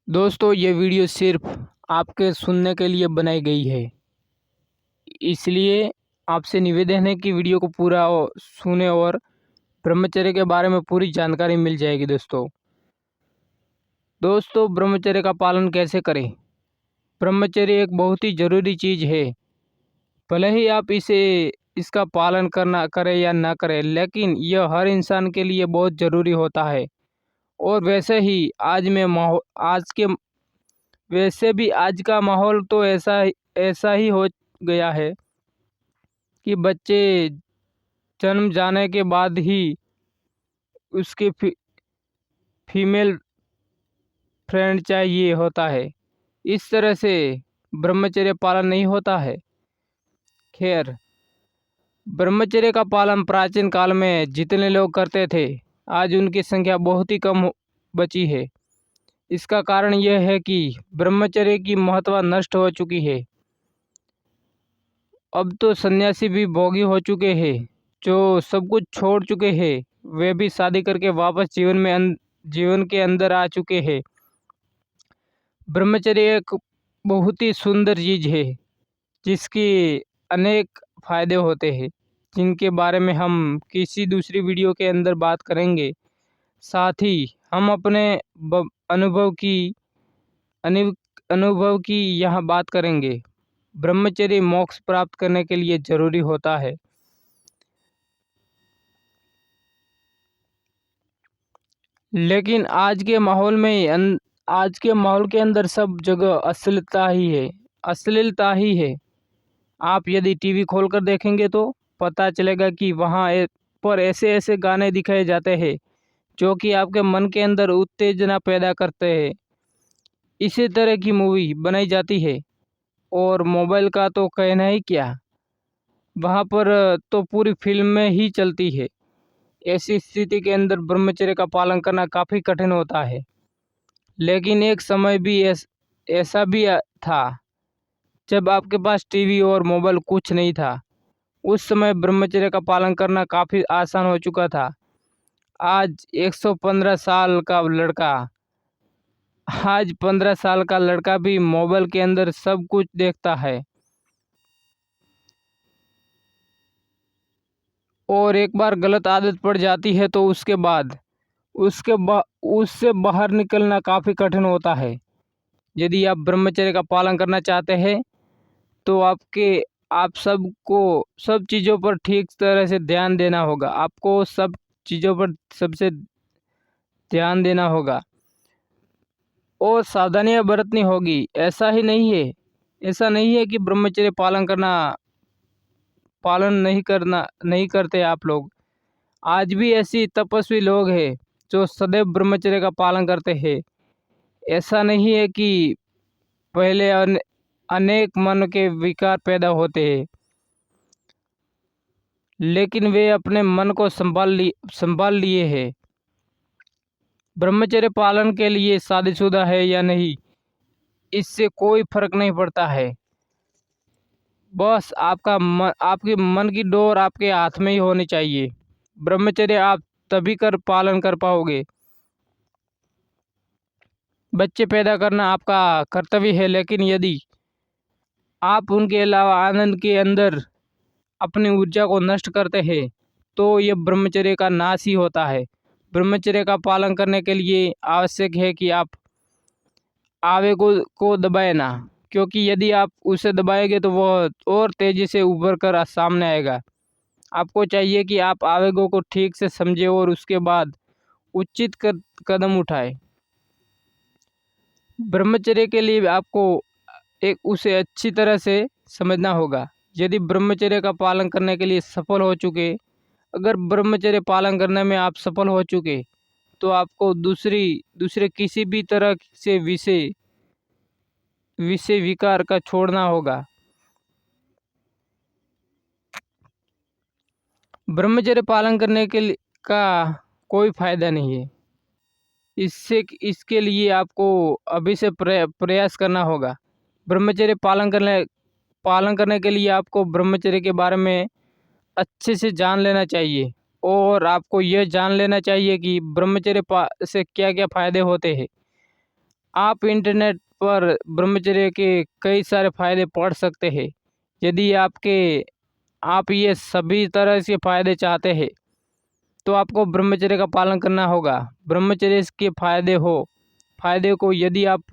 दोस्तों ये वीडियो सिर्फ आपके सुनने के लिए बनाई गई है, इसलिए आपसे निवेदन है कि वीडियो को पूरा सुने और ब्रह्मचर्य के बारे में पूरी जानकारी मिल जाएगी। दोस्तों ब्रह्मचर्य का पालन कैसे करें। ब्रह्मचर्य एक बहुत ही ज़रूरी चीज़ है। भले ही आप इसका पालन करना करें या ना करें, लेकिन यह हर इंसान के लिए बहुत ज़रूरी होता है। और वैसे भी आज का माहौल तो ऐसा ही हो गया है कि बच्चे जन्म जाने के बाद ही उसके फीमेल फ्रेंड चाहिए होता है। इस तरह से ब्रह्मचर्य पालन नहीं होता है। खैर, ब्रह्मचर्य का पालन प्राचीन काल में जितने लोग करते थे, आज उनकी संख्या बहुत ही बची है। इसका कारण यह है कि ब्रह्मचर्य की महत्व नष्ट हो चुकी है। अब तो सन्यासी भी भोगी हो चुके हैं, जो सब कुछ छोड़ चुके हैं। वे भी शादी करके वापस जीवन के अंदर आ चुके हैं। ब्रह्मचर्य एक बहुत ही सुंदर चीज है, जिसके अनेक फायदे होते हैं, जिनके बारे में हम किसी दूसरी वीडियो के अंदर बात करेंगे। साथ ही हम अपने अनुभव की यहाँ बात करेंगे। ब्रह्मचर्य मोक्ष प्राप्त करने के लिए जरूरी होता है। लेकिन आज के माहौल के अंदर सब जगह अश्लीलता ही है। आप यदि टीवी खोलकर देखेंगे तो पता चलेगा कि वहाँ पर ऐसे ऐसे गाने दिखाए जाते हैं जो कि आपके मन के अंदर उत्तेजना पैदा करते हैं। इसी तरह की मूवी बनाई जाती है। और मोबाइल का तो कहना ही क्या, वहाँ पर तो पूरी फिल्में ही चलती है। ऐसी स्थिति के अंदर ब्रह्मचर्य का पालन करना काफ़ी कठिन होता है। लेकिन एक समय भी ऐसा भी था जब आपके पास टीवी और मोबाइल कुछ नहीं था। उस समय ब्रह्मचर्य का पालन करना काफ़ी आसान हो चुका था। आज 15 साल का लड़का भी मोबाइल के अंदर सब कुछ देखता है। और एक बार गलत आदत पड़ जाती है तो उससे बाहर निकलना काफ़ी कठिन होता है। यदि आप ब्रह्मचर्य का पालन करना चाहते हैं तो आप सबको सब चीज़ों पर ठीक तरह से ध्यान देना होगा। आपको सब चीज़ों पर सबसे ध्यान देना होगा और सावधानियां बरतनी होगी। ऐसा नहीं है कि ब्रह्मचर्य पालन नहीं करते आप लोग। आज भी ऐसी तपस्वी लोग हैं जो सदैव ब्रह्मचर्य का पालन करते हैं। ऐसा नहीं है कि पहले अनेक मन के विकार पैदा होते हैं, लेकिन वे अपने मन को संभाल लिए हैं। ब्रह्मचर्य पालन के लिए शादीशुदा है या नहीं, इससे कोई फर्क नहीं पड़ता है। बस आपके मन की डोर आपके हाथ में ही होनी चाहिए। ब्रह्मचर्य आप तभी पालन कर पाओगे। बच्चे पैदा करना आपका कर्तव्य है, लेकिन यदि आप उनके अलावा आनंद के अंदर अपनी ऊर्जा को नष्ट करते हैं तो यह ब्रह्मचर्य का नाश ही होता है। ब्रह्मचर्य का पालन करने के लिए आवश्यक है कि आप आवेगों को दबाए ना, क्योंकि यदि आप उसे दबाएंगे तो वह और तेज़ी से उभर कर सामने आएगा। आपको चाहिए कि आप आवेगों को ठीक से समझें और उसके बाद उचित कदम उठाएं। ब्रह्मचर्य के लिए आपको उसे अच्छी तरह से समझना होगा। यदि ब्रह्मचर्य का पालन करने के लिए अगर ब्रह्मचर्य पालन करने में आप सफल हो चुके तो आपको दूसरे किसी भी तरह से विषय विकार का छोड़ना होगा। ब्रह्मचर्य पालन करने का कोई फायदा नहीं है। इसके लिए आपको अभी से प्रयास करना होगा। ब्रह्मचर्य पालन करने के लिए आपको ब्रह्मचर्य के बारे में अच्छे से जान लेना चाहिए और आपको यह जान लेना चाहिए कि ब्रह्मचर्य से क्या क्या फायदे होते हैं। आप इंटरनेट पर ब्रह्मचर्य के कई सारे फायदे पढ़ सकते हैं। यदि आप ये सभी तरह से फायदे चाहते हैं तो आपको ब्रह्मचर्य का पालन करना होगा। ब्रह्मचर्य के फायदे को यदि आप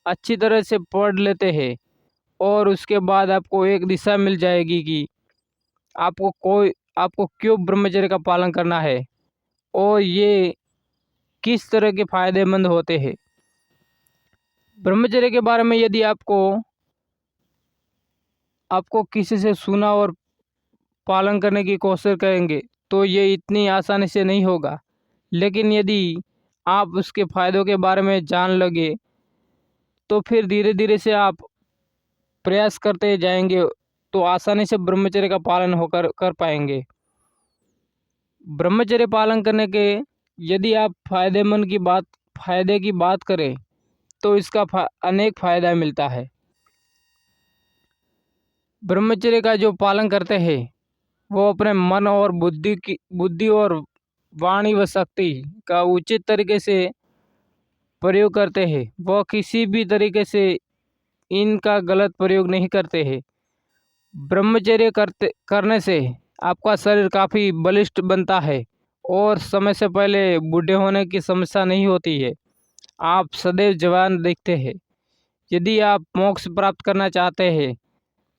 अच्छी तरह से पढ़ लेते हैं और उसके बाद आपको एक दिशा मिल जाएगी कि आपको क्यों ब्रह्मचर्य का पालन करना है और ये किस तरह के फायदेमंद होते हैं। ब्रह्मचर्य के बारे में यदि आपको किसी से सुना और पालन करने की कोशिश करेंगे तो ये इतनी आसानी से नहीं होगा, लेकिन यदि आप उसके फायदों के बारे में जान लगे तो फिर धीरे धीरे से आप प्रयास करते जाएंगे तो आसानी से ब्रह्मचर्य का पालन होकर कर पाएंगे। ब्रह्मचर्य पालन करने के यदि आप फायदे की बात करें तो इसका अनेक फायदा मिलता है। ब्रह्मचर्य का जो पालन करते हैं वो अपने मन और बुद्धि और वाणी व शक्ति का उचित तरीके से प्रयोग करते हैं। वह किसी भी तरीके से इनका गलत प्रयोग नहीं करते हैं। ब्रह्मचर्य करने से आपका शरीर काफ़ी बलिष्ठ बनता है और समय से पहले बूढ़े होने की समस्या नहीं होती है। आप सदैव जवान दिखते हैं। यदि आप मोक्ष प्राप्त करना चाहते हैं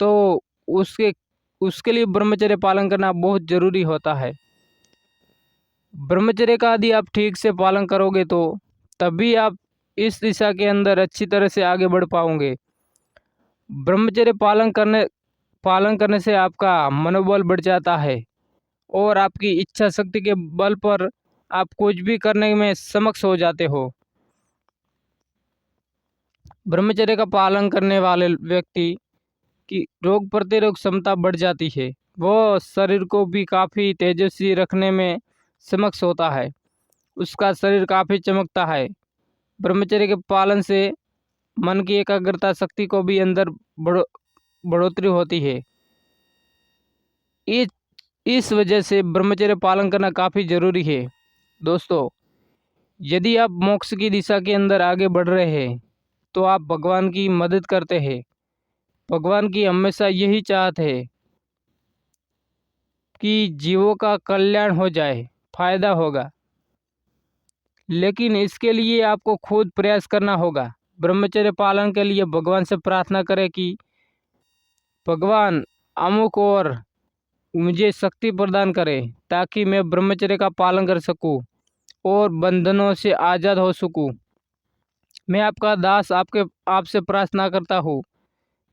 तो उसके उसके लिए ब्रह्मचर्य पालन करना बहुत ज़रूरी होता है। ब्रह्मचर्य का यदि आप ठीक से पालन करोगे तो तभी आप इस दिशा के अंदर अच्छी तरह से आगे बढ़ पाओगे। ब्रह्मचर्य पालन करने से आपका मनोबल बढ़ जाता है और आपकी इच्छा शक्ति के बल पर आप कुछ भी करने में सक्षम हो जाते हो। ब्रह्मचर्य का पालन करने वाले व्यक्ति की रोग प्रतिरोधक क्षमता बढ़ जाती है। वो शरीर को भी काफ़ी तेजस्वी रखने में सक्षम होता है। उसका शरीर काफ़ी चमकता है। ब्रह्मचर्य के पालन से मन की एकाग्रता शक्ति को भी अंदर बढ़ोतरी होती है। इस वजह से ब्रह्मचर्य पालन करना काफ़ी ज़रूरी है। दोस्तों, यदि आप मोक्ष की दिशा के अंदर आगे बढ़ रहे हैं तो आप भगवान की मदद करते हैं। भगवान की हमेशा यही चाहत है कि जीवों का कल्याण हो जाए, फायदा होगा, लेकिन इसके लिए आपको खुद प्रयास करना होगा। ब्रह्मचर्य पालन के लिए भगवान से प्रार्थना करें कि भगवान अमुक और मुझे शक्ति प्रदान करें ताकि मैं ब्रह्मचर्य का पालन कर सकूं और बंधनों से आज़ाद हो सकूं। मैं आपका दास आपसे प्रार्थना करता हूँ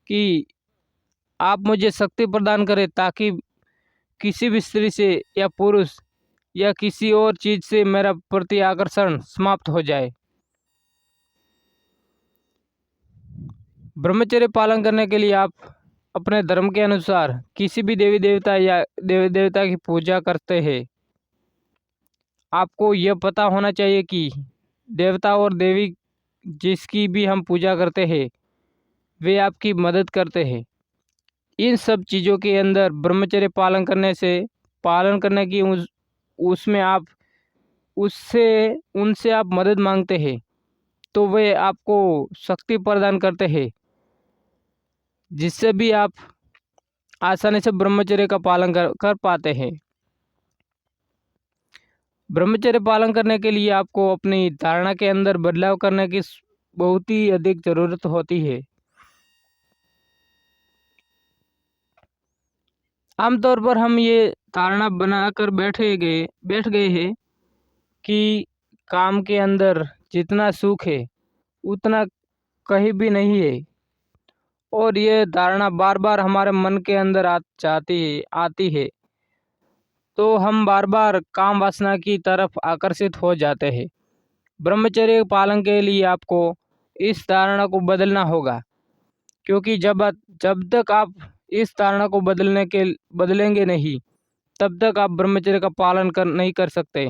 कि आप मुझे शक्ति प्रदान करें ताकि किसी भी स्त्री से या पुरुष या किसी और चीज़ से मेरा प्रति आकर्षण समाप्त हो जाए। ब्रह्मचर्य पालन करने के लिए आप अपने धर्म के अनुसार किसी भी देवी देवता की पूजा करते हैं। आपको यह पता होना चाहिए कि देवता और देवी जिसकी भी हम पूजा करते हैं वे आपकी मदद करते हैं। इन सब चीज़ों के अंदर ब्रह्मचर्य पालन करने की उसमें आप उनसे आप मदद मांगते हैं तो वे आपको शक्ति प्रदान करते हैं, जिससे भी आप आसानी से ब्रह्मचर्य का पालन कर पाते हैं। ब्रह्मचर्य पालन करने के लिए आपको अपनी धारणा के अंदर बदलाव करने की बहुत ही अधिक ज़रूरत होती है। आमतौर पर हम ये धारणा बनाकर बैठ गए हैं कि काम के अंदर जितना सुख है उतना कहीं भी नहीं है, और ये धारणा बार बार हमारे मन के अंदर आती है तो हम बार बार काम वासना की तरफ आकर्षित हो जाते हैं। ब्रह्मचर्य पालन के लिए आपको इस धारणा को बदलना होगा, क्योंकि जब तक आप इस धारणा को बदलेंगे नहीं तब तक आप ब्रह्मचर्य का पालन नहीं कर सकते।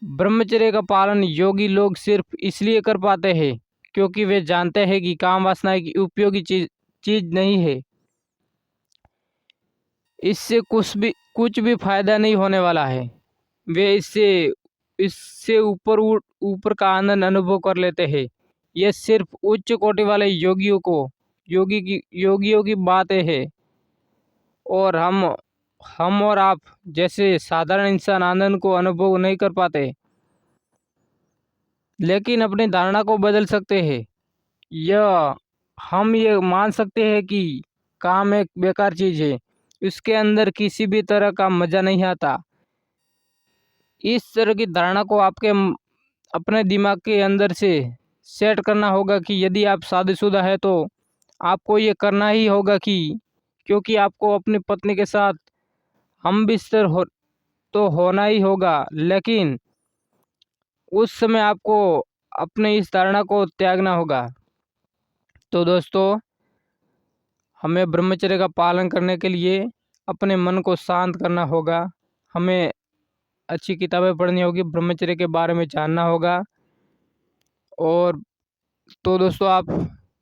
ब्रह्मचर्य का पालन योगी लोग सिर्फ इसलिए कर पाते हैं क्योंकि वे जानते हैं कि काम वासना एक उपयोगी चीज नहीं है। इससे कुछ भी फायदा नहीं होने वाला है। वे इससे इससे ऊपर का आनंद अनुभव कर लेते हैं। ये सिर्फ उच्च कोटि वाले योगियों की बातें है, और हम और आप जैसे साधारण इंसान आनंद को अनुभव नहीं कर पाते, लेकिन अपनी धारणा को बदल सकते हैं। यह हम ये मान सकते हैं कि काम एक बेकार चीज है, इसके अंदर किसी भी तरह का मजा नहीं आता। इस तरह की धारणा को अपने दिमाग के अंदर से सेट करना होगा कि यदि आप शादीशुदा है तो आपको ये करना ही होगा, क्योंकि आपको अपनी पत्नी के साथ हम बिस्तर तो होना ही होगा, लेकिन उस समय आपको अपने इस धारणा को त्यागना होगा। तो दोस्तों, हमें ब्रह्मचर्य का पालन करने के लिए अपने मन को शांत करना होगा, हमें अच्छी किताबें पढ़नी होगी, ब्रह्मचर्य के बारे में जानना होगा। और तो दोस्तों, आप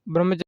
ब्रह्मचर्य